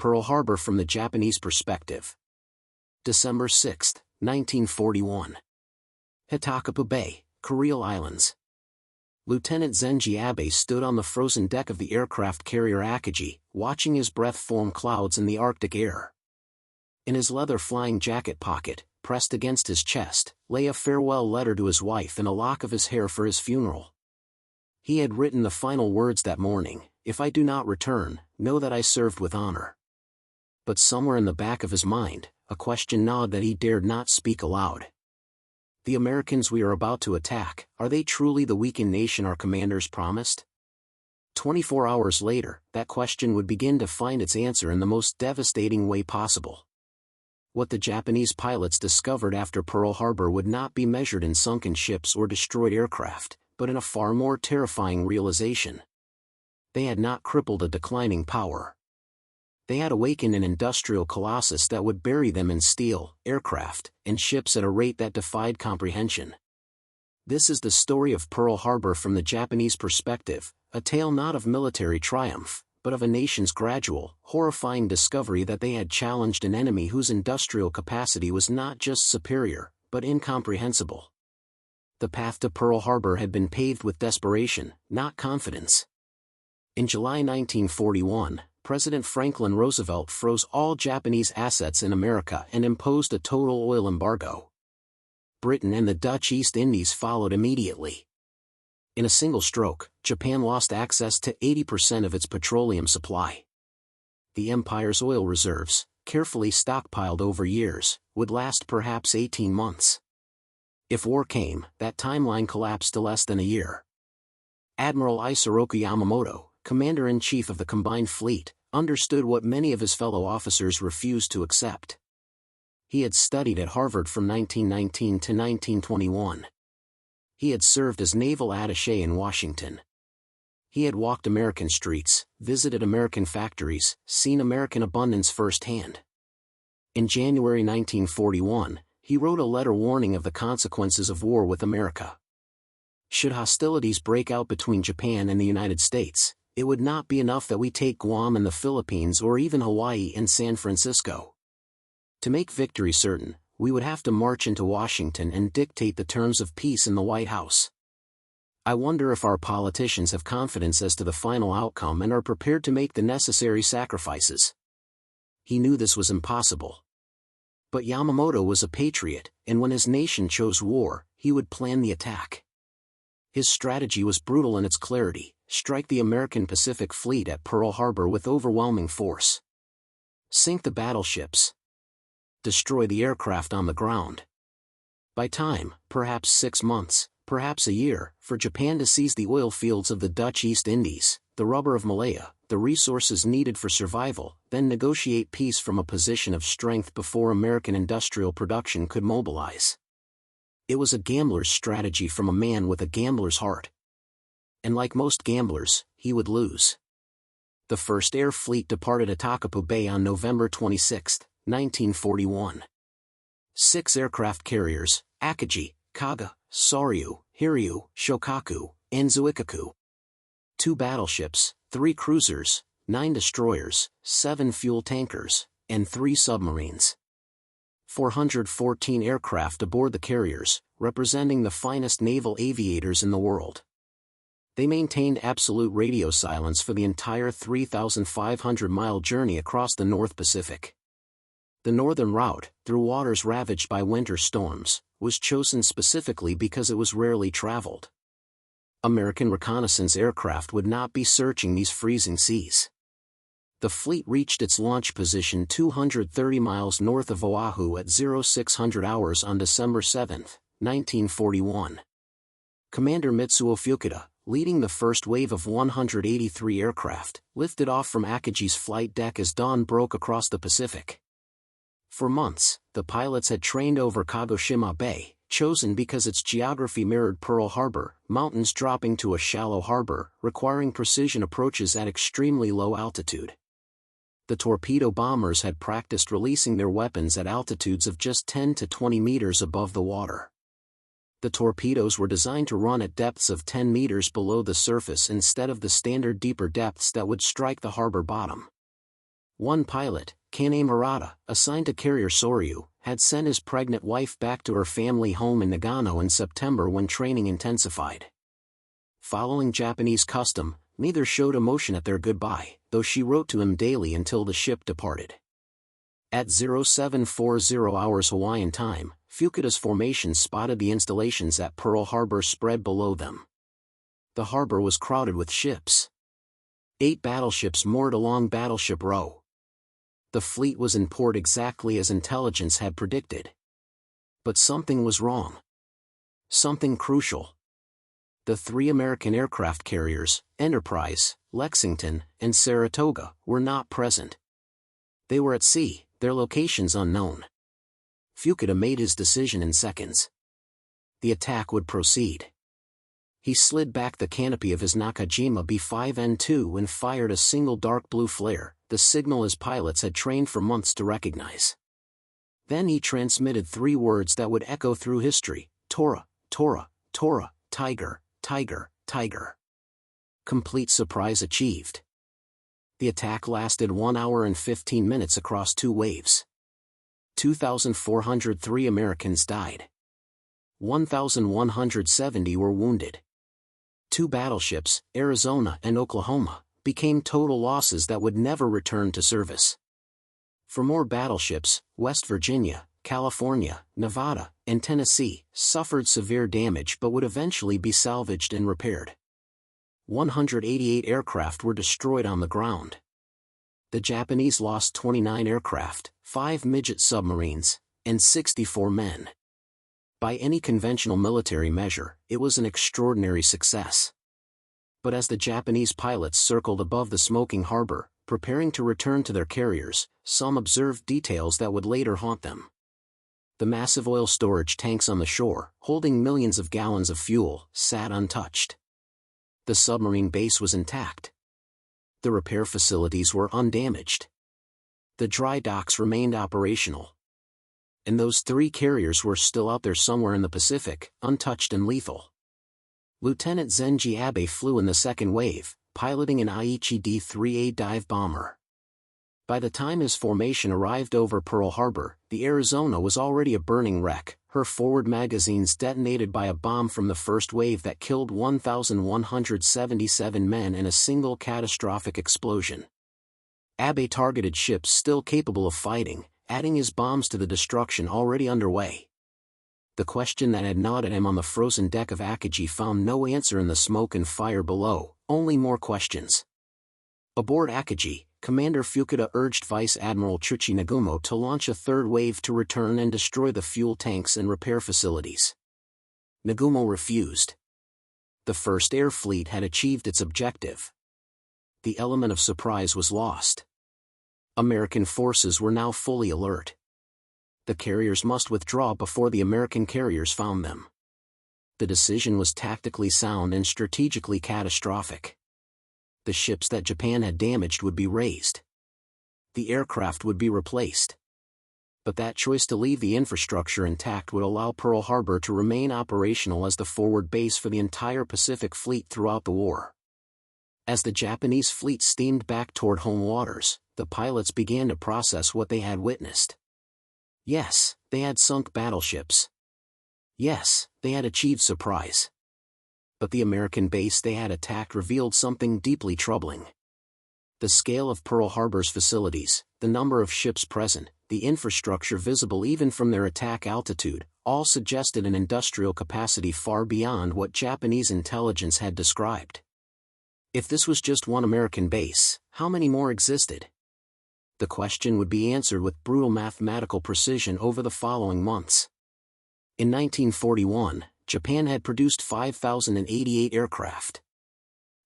Pearl Harbor from the Japanese Perspective. December 6, 1941. Hitokapu Bay, Kuril Islands. Lieutenant Zenji Abbe stood on the frozen deck of the aircraft carrier Akagi, watching his breath form clouds in the Arctic air. In his leather flying jacket pocket, pressed against his chest, lay a farewell letter to his wife and a lock of his hair for his funeral. He had written the final words that morning: "If I do not return, know that I served with honor." But somewhere in the back of his mind, a question gnawed that he dared not speak aloud. The Americans we are about to attack, are they truly the weakened nation our commanders promised? 24 hours later, that question would begin to find its answer in the most devastating way possible. What the Japanese pilots discovered after Pearl Harbor would not be measured in sunken ships or destroyed aircraft, but in a far more terrifying realization. They had not crippled a declining power. They had awakened an industrial colossus that would bury them in steel, aircraft, and ships at a rate that defied comprehension. This is the story of Pearl Harbor from the Japanese perspective, a tale not of military triumph, but of a nation's gradual, horrifying discovery that they had challenged an enemy whose industrial capacity was not just superior, but incomprehensible. The path to Pearl Harbor had been paved with desperation, not confidence. In July 1941, President Franklin Roosevelt froze all Japanese assets in America and imposed a total oil embargo. Britain and the Dutch East Indies followed immediately. In a single stroke, Japan lost access to 80% of its petroleum supply. The empire's oil reserves, carefully stockpiled over years, would last perhaps 18 months. If war came, that timeline collapsed to less than a year. Admiral Isoroku Yamamoto, Commander-in-Chief of the Combined Fleet, understood what many of his fellow officers refused to accept. He had studied at Harvard from 1919 to 1921. He had served as naval attaché in Washington. He had walked American streets, visited American factories, seen American abundance firsthand. In January 1941, he wrote a letter warning of the consequences of war with America. Should hostilities break out between Japan and the United States, it would not be enough that we take Guam and the Philippines or even Hawaii and San Francisco. To make victory certain, we would have to march into Washington and dictate the terms of peace in the White House. I wonder if our politicians have confidence as to the final outcome and are prepared to make the necessary sacrifices. He knew this was impossible. But Yamamoto was a patriot, and when his nation chose war, he would plan the attack. His strategy was brutal in its clarity: strike the American Pacific Fleet at Pearl Harbor with overwhelming force. Sink the battleships. Destroy the aircraft on the ground. By time, perhaps 6 months, perhaps a year, for Japan to seize the oil fields of the Dutch East Indies, the rubber of Malaya, the resources needed for survival, then negotiate peace from a position of strength before American industrial production could mobilize. It was a gambler's strategy from a man with a gambler's heart. And like most gamblers, he would lose. The First Air Fleet departed Hitokapu Bay on November 26, 1941. 6 aircraft carriers, Akagi, Kaga, Soryu, Hiryu, Shokaku, and Zuikaku. 2 battleships, 3 cruisers, 9 destroyers, 7 fuel tankers, and 3 submarines. 414 aircraft aboard the carriers, representing the finest naval aviators in the world. They maintained absolute radio silence for the entire 3,500-mile journey across the North Pacific. The northern route, through waters ravaged by winter storms, was chosen specifically because it was rarely traveled. American reconnaissance aircraft would not be searching these freezing seas. The fleet reached its launch position 230 miles north of Oahu at 0600 hours on December 7, 1941. Commander Mitsuo Fukuda, leading the first wave of 183 aircraft, lifted off from Akagi's flight deck as dawn broke across the Pacific. For months, the pilots had trained over Kagoshima Bay, chosen because its geography mirrored Pearl Harbor, mountains dropping to a shallow harbor, requiring precision approaches at extremely low altitude. The torpedo bombers had practiced releasing their weapons at altitudes of just 10 to 20 meters above the water. The torpedoes were designed to run at depths of 10 meters below the surface instead of the standard deeper depths that would strike the harbor bottom. One pilot, Kane Murata, assigned to carrier Soryu, had sent his pregnant wife back to her family home in Nagano in September when training intensified. Following Japanese custom, neither showed emotion at their goodbye, though she wrote to him daily until the ship departed. At 0740 hours Hawaiian time, Fukuda's formation spotted the installations at Pearl Harbor spread below them. The harbor was crowded with ships. 8 battleships moored along Battleship Row. The fleet was in port exactly as intelligence had predicted. But something was wrong. Something crucial. The 3 American aircraft carriers, Enterprise, Lexington, and Saratoga, were not present. They were at sea, their locations unknown. Fukuda made his decision in seconds. The attack would proceed. He slid back the canopy of his Nakajima B5N2 and fired a single dark blue flare, the signal his pilots had trained for months to recognize. Then he transmitted 3 words that would echo through history: Tora, Tora, Tora, Tiger, Tiger, Tiger. Complete surprise achieved. The attack lasted 1 hour and 15 minutes across 2 waves. 2,403 Americans died. 1,170 were wounded. 2 battleships, Arizona and Oklahoma, became total losses that would never return to service. For more battleships, West Virginia, California, Nevada, and Tennessee suffered severe damage but would eventually be salvaged and repaired. 188 aircraft were destroyed on the ground. The Japanese lost 29 aircraft, 5 midget submarines, and 64 men. By any conventional military measure, it was an extraordinary success. But as the Japanese pilots circled above the smoking harbor, preparing to return to their carriers, some observed details that would later haunt them. The massive oil storage tanks on the shore, holding millions of gallons of fuel, sat untouched. The submarine base was intact. The repair facilities were undamaged. The dry docks remained operational. And those 3 carriers were still out there somewhere in the Pacific, untouched and lethal. Lieutenant Zenji Abbe flew in the second wave, piloting an Aichi D-3A dive bomber. By the time his formation arrived over Pearl Harbor, the Arizona was already a burning wreck, her forward magazines detonated by a bomb from the first wave that killed 1,177 men in a single catastrophic explosion. Abbe targeted ships still capable of fighting, adding his bombs to the destruction already underway. The question that had gnawed at him on the frozen deck of Akagi found no answer in the smoke and fire below, only more questions. Aboard Akagi, Commander Fukuda urged Vice Admiral Chuchi Nagumo to launch a 3rd wave to return and destroy the fuel tanks and repair facilities. Nagumo refused. The 1st Air Fleet had achieved its objective. The element of surprise was lost. American forces were now fully alert. The carriers must withdraw before the American carriers found them. The decision was tactically sound and strategically catastrophic. The ships that Japan had damaged would be raised. The aircraft would be replaced. But that choice to leave the infrastructure intact would allow Pearl Harbor to remain operational as the forward base for the entire Pacific Fleet throughout the war. As the Japanese fleet steamed back toward home waters, the pilots began to process what they had witnessed. Yes, they had sunk battleships. Yes, they had achieved surprise. But the American base they had attacked revealed something deeply troubling. The scale of Pearl Harbor's facilities, the number of ships present, the infrastructure visible even from their attack altitude, all suggested an industrial capacity far beyond what Japanese intelligence had described. If this was just one American base, how many more existed? The question would be answered with brutal mathematical precision over the following months. In 1941, Japan had produced 5,088 aircraft.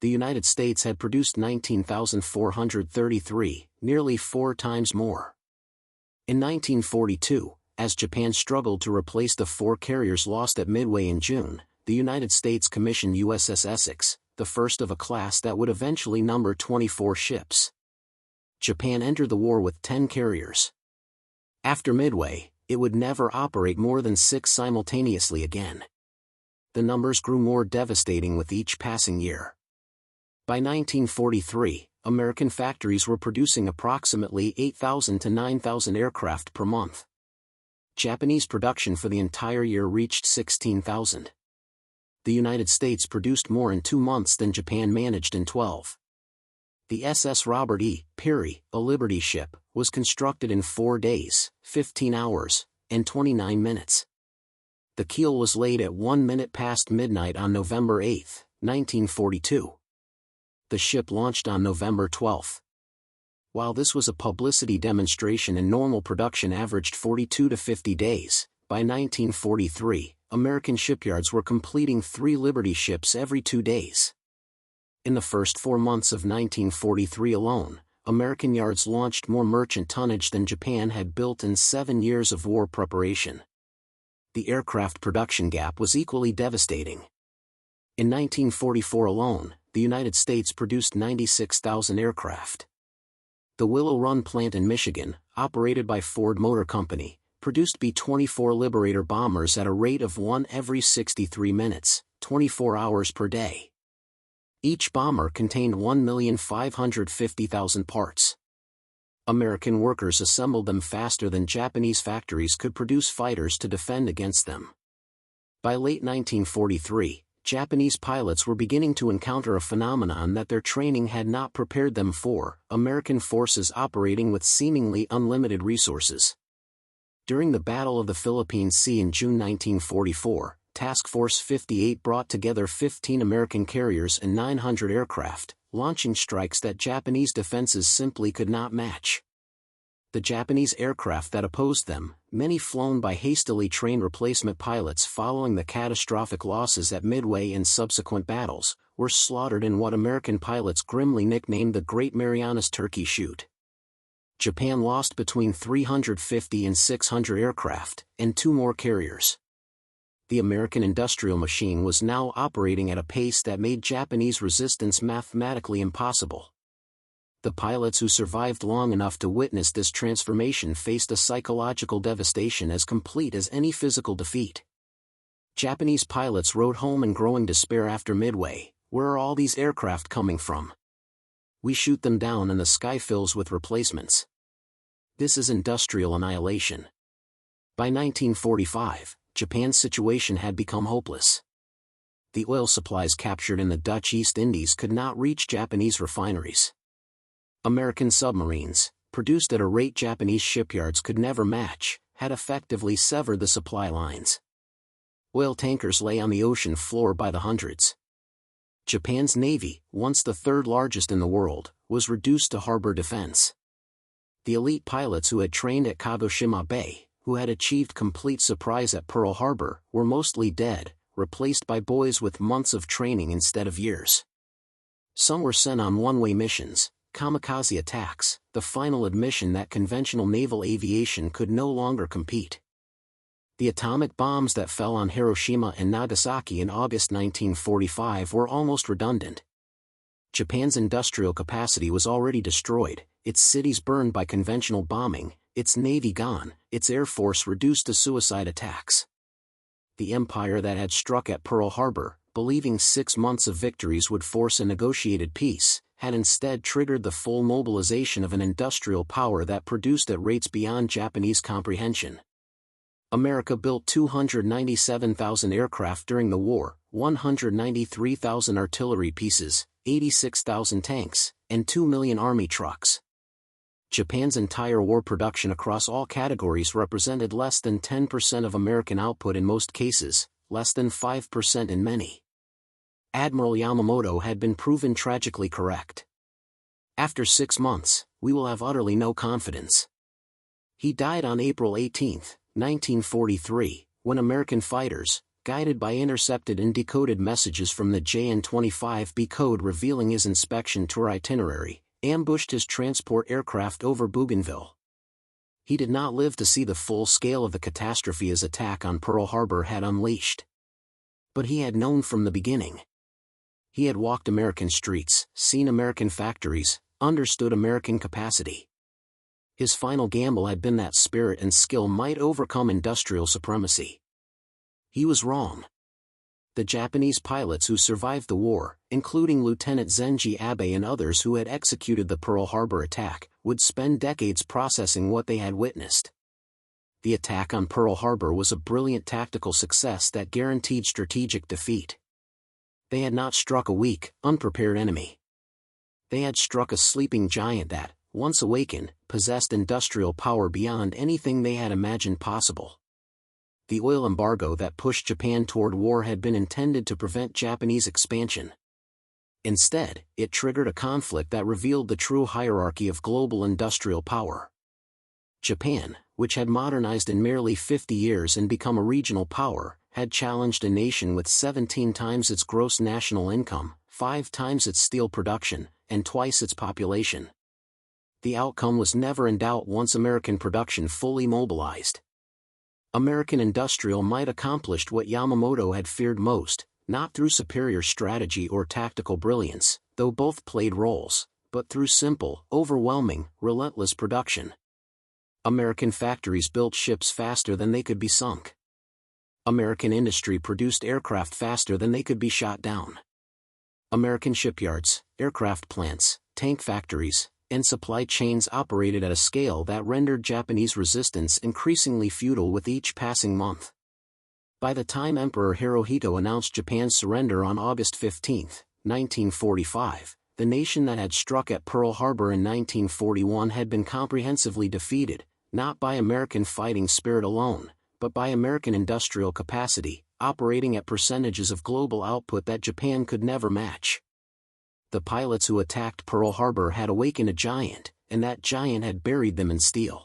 The United States had produced 19,433, nearly 4 times more. In 1942, as Japan struggled to replace the 4 carriers lost at Midway in June, the United States commissioned USS Essex, the first of a class that would eventually number 24 ships. Japan entered the war with 10 carriers. After Midway, it would never operate more than 6 simultaneously again. The numbers grew more devastating with each passing year. By 1943, American factories were producing approximately 8,000 to 9,000 aircraft per month. Japanese production for the entire year reached 16,000. The United States produced more in 2 months than Japan managed in 12. The SS Robert E. Peary, a Liberty ship, was constructed in 4 days, 15 hours, and 29 minutes. The keel was laid at 1 minute past midnight on November 8, 1942. The ship launched on November 12. While this was a publicity demonstration and normal production averaged 42 to 50 days, by 1943, American shipyards were completing 3 Liberty ships every 2 days. In the first 4 months of 1943 alone, American yards launched more merchant tonnage than Japan had built in 7 years of war preparation. The aircraft production gap was equally devastating. In 1944 alone, the United States produced 96,000 aircraft. The Willow Run plant in Michigan, operated by Ford Motor Company, produced B-24 Liberator bombers at a rate of 1 every 63 minutes, 24 hours per day. Each bomber contained 1,550,000 parts. American workers assembled them faster than Japanese factories could produce fighters to defend against them. By late 1943, Japanese pilots were beginning to encounter a phenomenon that their training had not prepared them for: American forces operating with seemingly unlimited resources. During the Battle of the Philippine Sea in June 1944, Task Force 58 brought together 15 American carriers and 900 aircraft, launching strikes that Japanese defenses simply could not match. The Japanese aircraft that opposed them, many flown by hastily trained replacement pilots following the catastrophic losses at Midway and subsequent battles, were slaughtered in what American pilots grimly nicknamed the Great Marianas Turkey Shoot. Japan lost between 350 and 600 aircraft, and 2 more carriers. The American industrial machine was now operating at a pace that made Japanese resistance mathematically impossible. The pilots who survived long enough to witness this transformation faced a psychological devastation as complete as any physical defeat. Japanese pilots rode home in growing despair after Midway. Where are all these aircraft coming from? We shoot them down and the sky fills with replacements. This is industrial annihilation. By 1945, Japan's situation had become hopeless. The oil supplies captured in the Dutch East Indies could not reach Japanese refineries. American submarines, produced at a rate Japanese shipyards could never match, had effectively severed the supply lines. Oil tankers lay on the ocean floor by the hundreds. Japan's navy, once the 3rd largest in the world, was reduced to harbor defense. The elite pilots who had trained at Kagoshima Bay, who had achieved complete surprise at Pearl Harbor, were mostly dead, replaced by boys with months of training instead of years. Some were sent on one-way missions, kamikaze attacks, the final admission that conventional naval aviation could no longer compete. The atomic bombs that fell on Hiroshima and Nagasaki in August 1945 were almost redundant. Japan's industrial capacity was already destroyed, its cities burned by conventional bombing, its navy gone, its air force reduced to suicide attacks. The empire that had struck at Pearl Harbor, believing 6 months of victories would force a negotiated peace, had instead triggered the full mobilization of an industrial power that produced at rates beyond Japanese comprehension. America built 297,000 aircraft during the war, 193,000 artillery pieces, 86,000 tanks, and 2 million army trucks. Japan's entire war production across all categories represented less than 10% of American output in most cases, less than 5% in many. Admiral Yamamoto had been proven tragically correct. After 6 months, we will have utterly no confidence. He died on April 18, 1943, when American fighters, guided by intercepted and decoded messages from the JN-25B code revealing his inspection tour itinerary, ambushed his transport aircraft over Bougainville. He did not live to see the full scale of the catastrophe his attack on Pearl Harbor had unleashed. But he had known from the beginning. He had walked American streets, seen American factories, understood American capacity. His final gamble had been that spirit and skill might overcome industrial supremacy. He was wrong. The Japanese pilots who survived the war, including Lieutenant Zenji Abbe and others who had executed the Pearl Harbor attack, would spend decades processing what they had witnessed. The attack on Pearl Harbor was a brilliant tactical success that guaranteed strategic defeat. They had not struck a weak, unprepared enemy. They had struck a sleeping giant that, once awakened, possessed industrial power beyond anything they had imagined possible. The oil embargo that pushed Japan toward war had been intended to prevent Japanese expansion. Instead, it triggered a conflict that revealed the true hierarchy of global industrial power. Japan, which had modernized in merely 50 years and become a regional power, had challenged a nation with 17 times its gross national income, 5 times its steel production, and twice its population. The outcome was never in doubt once American production fully mobilized. American industrial might accomplished what Yamamoto had feared most, not through superior strategy or tactical brilliance, though both played roles, but through simple, overwhelming, relentless production. American factories built ships faster than they could be sunk. American industry produced aircraft faster than they could be shot down. American shipyards, aircraft plants, tank factories, and supply chains operated at a scale that rendered Japanese resistance increasingly futile with each passing month. By the time Emperor Hirohito announced Japan's surrender on August 15, 1945, the nation that had struck at Pearl Harbor in 1941 had been comprehensively defeated, not by American fighting spirit alone, but by American industrial capacity, operating at percentages of global output that Japan could never match. The pilots who attacked Pearl Harbor had awakened a giant, and that giant had buried them in steel.